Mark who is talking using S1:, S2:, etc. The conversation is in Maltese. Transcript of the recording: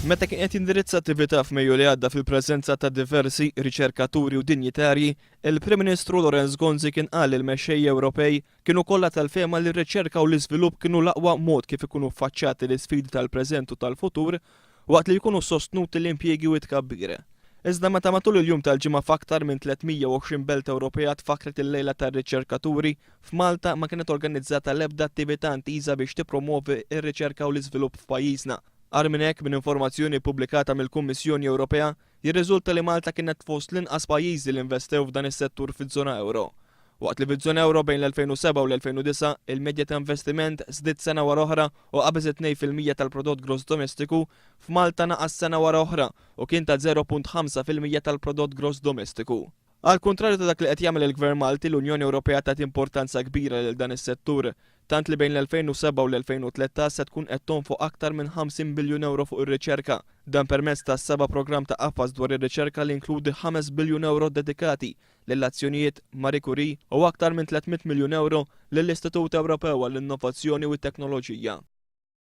S1: Meta kien qed jindirizza attività f'Mejju li għadda fil-preżenza ta' diversi riċerkaturi u dinjitarji, il-Prim Ministru Lorenz Gonzi kien qal li l-mexxejja Ewropej kienu kollha tal-fehma li r-riċerka u l-iżvilupp kienu l-aqwa mod kif ikunu ffaċċjati l-isfidi tal-preżent u tal-futur waqt li jkunu sostnuti l-impjiegi u tkabbir. Iżda meta matul il-jum tal-ġimgħa f'aktar minn 320 belt Ewropea tfakret il-lejla tar-riċerkaturi, f'Malta ma kienet organizzata l-ebda attività ntiża biex tippromovi r-riċerka u l-iżvilupp f'pajjiżna. Għar minn hekk minn informazzjoni pubblikata mill-Kummissjoni Ewropea, jirriżulta li Malta kienet fost l-inqas pajjiżi li investew f'dan is-settur fiż-żona euro. Waqt li fiż-żona euro bejn l-2007 u l-2009 il-medja ta' investiment żdied sena wara oħra u qabeż 2% tal-prodott gross domestiku, f'Malta naqas sena wara oħra u kien ta' 0.5% tal-prodott gross domestiku. Għal kontrarju ta' dak li qed jagħmel il-Gvern Malti, l-Unjoni Ewropea tat importanza kbira lil dan is-settur, tant li bejn l-2007 u l-2013 se tkun qed tonfoq aktar minn 50 biljun euro fuq ir-riċerka. Dan permezz ta' 7 programm ta' qafas dwar ir-riċerka li inkludi 5 biljun euro dedikati lill-azzjonijiet Marie Curie u aktar minn 300 miljun euro lill-Istitut Ewropew għall-Innovazzjoni u t-Teknoloġija.